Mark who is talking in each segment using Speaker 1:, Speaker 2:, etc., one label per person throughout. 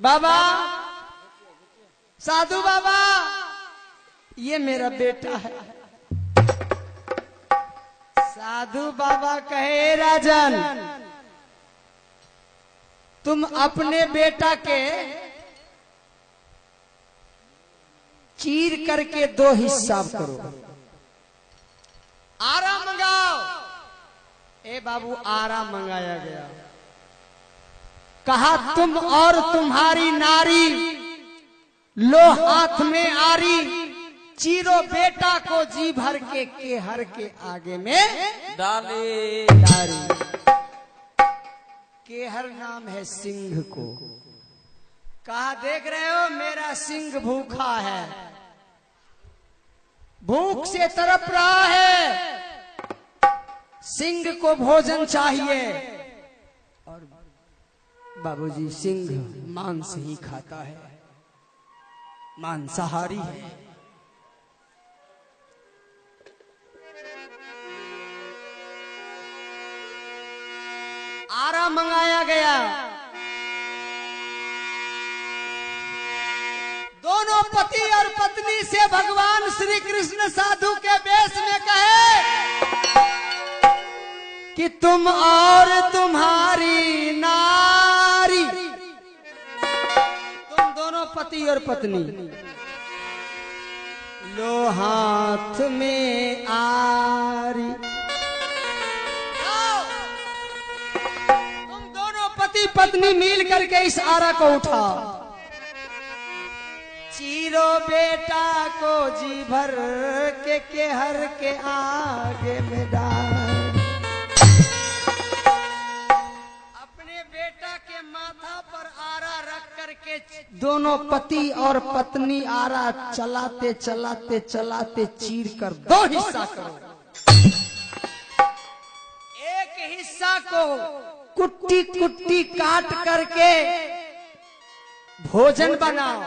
Speaker 1: बाबा, साधु बाबा, ये मेरा बेटा है। साधु बाबा कहे, राजन तुम अपने बेटा के चीर करके 2 हिस्सा करो, आरा मंगाओ। ए बाबू, आरा मंगाया गया। कहा, तुम और तुम्हारी नारी लो हाथ में आरी, चीरो बेटा को जी भर के केहर के आगे में
Speaker 2: डाले।
Speaker 1: केहर नाम है सिंह को। कहा, देख रहे हो मेरा सिंह भूखा है, भूख से तड़प रहा है, सिंह को भोजन चाहिए। और बाबूजी, सिंह मांस ही खाता है, मांसाहारी है। आरा मंगाया गया। दोनों पति और पत्नी से भगवान श्री कृष्ण साधु के वेश में कहे कि तुम और तुम्हारी नारी, तुम दोनों पति और पत्नी लो हाथ में आरी। तुम दोनों पति पत्नी मिल करके इस आरा को उठाओ, चीरो बेटा को जी भर के केहर के आगे में डाल। अपने बेटा के माथा पर आरा रख करके दोनों पति और पत्नी आरा चलाते चलाते चलाते चीर कर 2 हिस्सा करो। एक हिस्सा को कुट्टी कुट्टी काट करके भोजन बनाओ,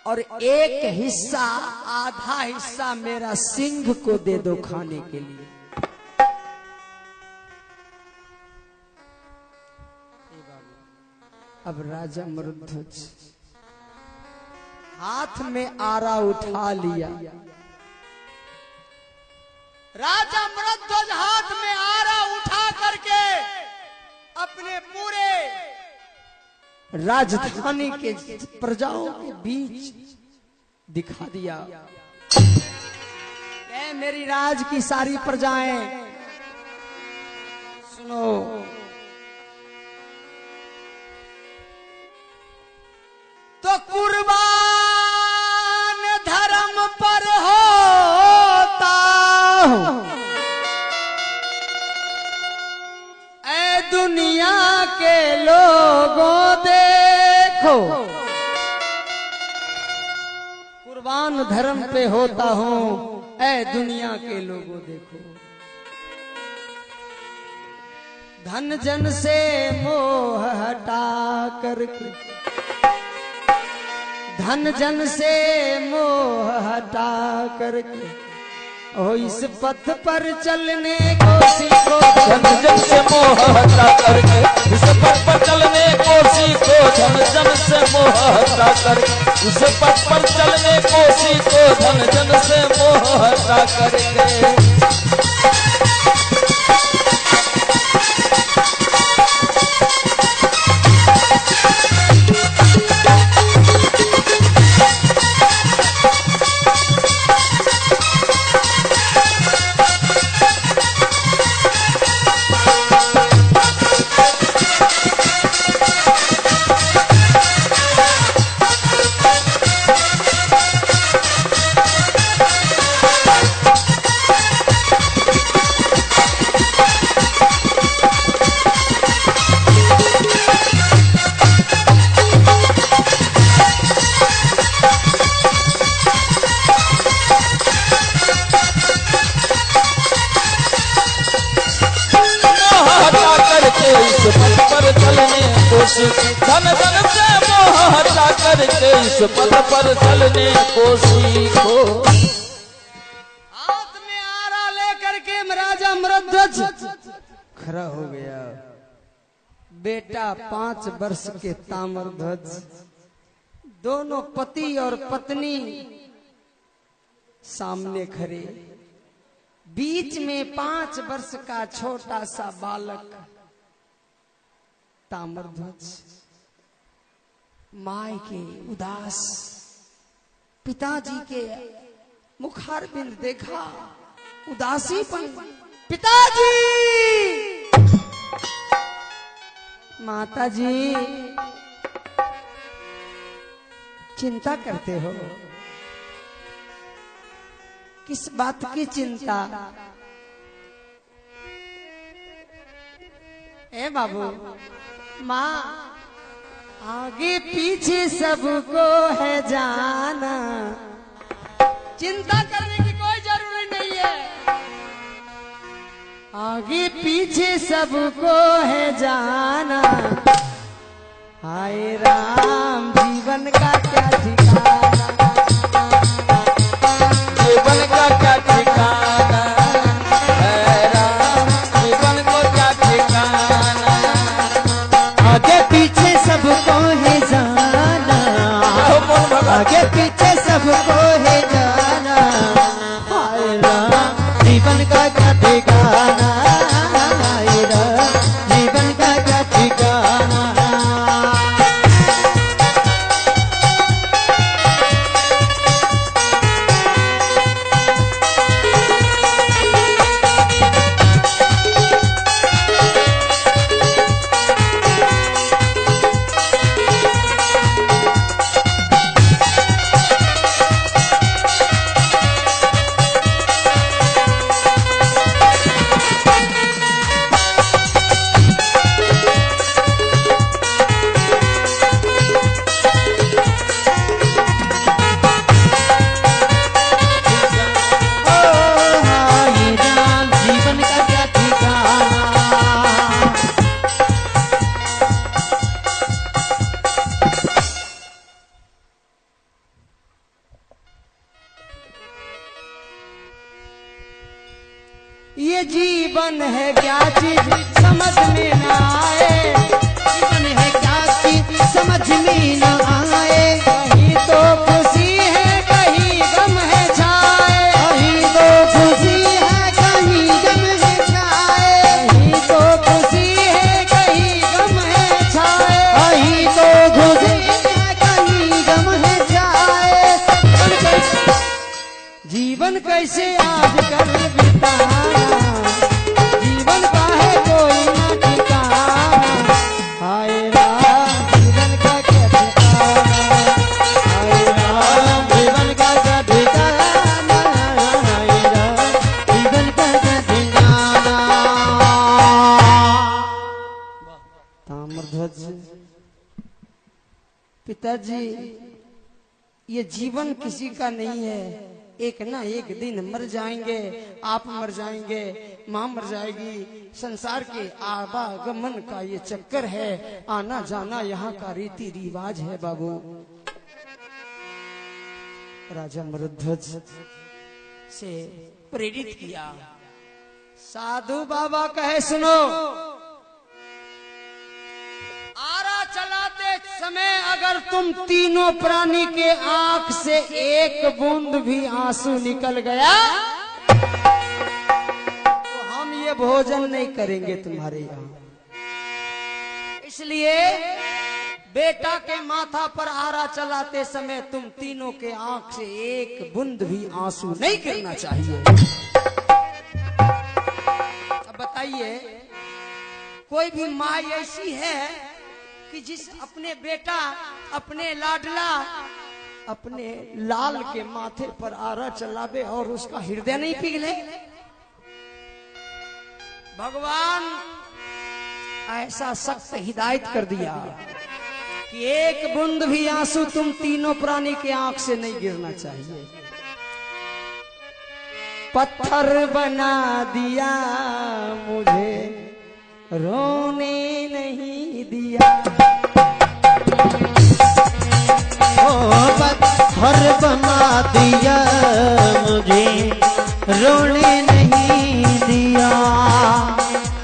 Speaker 1: और एक हिस्सा, आधा हिस्सा मेरा सिंह को दे दो खाने के लिए। अब राजा मरुध्वज हाथ में आरा उठा लिया। राजा मरुध्वज हाथ में आरा उठा करके अपने पूरे राजधानी के प्रजाओं के बीच दिखा दिया। मेरी राज की सारी प्रजाएं सुनो, तो कुर्बान धर्म पर होता हूं, ऐ दुनिया के लोगों देखो, कुर्बान धर्म पे होता हूं, ऐ दुनिया के लोगों देखो। धन जन से मोह हटा करके, धन जन से मोह हटा करके, ओ इस पथ पर चलने को सीखो।
Speaker 2: धन जन से मोह हटा करके इस पथ पर चलने को सीखो। धन जन से मोह हटा करके इस पथ पर चलने को सीखो। धन जन से मोह हटा करके। धन धन से मोह हटा करके इस पथ पर चलने को सीखो।
Speaker 1: हाथ में आरा लेकर के राजा मरुध्वज खड़ा हो गया। बेटा 5 वर्ष के ताम्रध्वज दोनों पति और पत्नी सामने खड़े, बीच में 5 वर्ष का छोटा सा बालक ताम्रध्वज। माय के उदास पिताजी के मुखारबिंद देखा, उदासीपन। पिताजी, माताजी, चिंता करते हो? किस बात की चिंता? ए बाबू, माँ आगे पीछे सबको है जाना, चिंता करने की कोई जरूरी नहीं है। आगे पीछे सबको है जाना, हाय राम जीवन का क्या ठिकाना,
Speaker 2: जीवन का क्या ठिकाना है राम, जीवन को क्या ठिकाना।
Speaker 1: आगे पीछे सबको है जाना, आगे पीछे सबको है जाना, हाय राम जीवन का क्या ठिकाना, हाय राम जीवन का क्या ठिकाना। ये जीवन है क्या चीज समझ में न आए, जीवन है क्या चीज समझ में न आए, कहीं तो खुशी है कहीं गम है छाए, कहीं तो खुशी है कहीं गम है छाए, कहीं तो खुशी है कहीं गम है छाए, कहीं तो खुशी है कहीं गम है छाए। जीवन कैसे आजकल बिताना, जीवन का है कोई ना ठिकाना, हाय राम जीवन का क्या ठिकाना, हाय राम जीवन का क्या ठिकाना, हाय राम जीवन का क्या ठिकाना। ताम्रध्वज, पिताजी ये जीवन किसी का नहीं है, एक ना एक दिन मर जाएंगे, आप मर जाएंगे, माँ मर जाएगी, संसार के आवागमन का ये चक्कर है, आना जाना यहाँ का रीति रिवाज है बाबू। राजा मरुध्वज से प्रेरित किया, साधु बाबा कहे सुनो, आरा चलाते समय अगर तुम तीनों प्राणी के आंख से एक बूंद भी आंसू निकल गया तो हम ये भोजन नहीं करेंगे तुम्हारे यहाँ। इसलिए बेटा के माथा पर आरा चलाते समय तुम तीनों के आंख से एक बूंद भी आंसू नहीं गिरना चाहिए। अब बताइए, कोई भी माँ ऐसी है कि जिस अपने बेटा, अपने लाडला, अपने लाल के माथे पर आरा चलावे और उसका हृदय नहीं पिघले? भगवान ऐसा सख्त हिदायत कर दिया कि एक बूंद भी आंसू तुम तीनों प्राणी के आंख से नहीं गिरना चाहिए। पत्थर बना दिया मुझे, रोने नहीं दिया,
Speaker 3: पत्थर बना दिया मुझे, रोने नहीं दिया,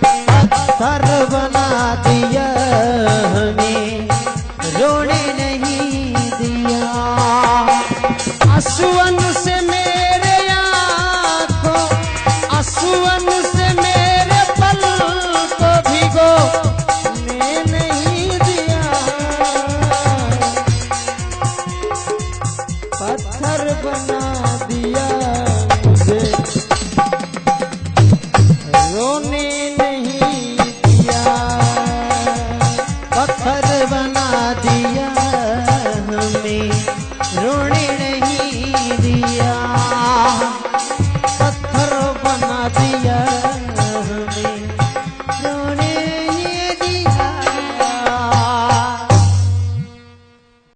Speaker 3: पत्थर बना दिया हमें, रोने नहीं दिया।
Speaker 1: आंसुअन से मेरे आंखों, आंसुअन से मेरे पल को भिगो ने नहीं दिया। पत्थर बना दिया मुझे, रोने नहीं दिया।
Speaker 3: पत्थर बना दिया हमें, रोने नहीं दिया।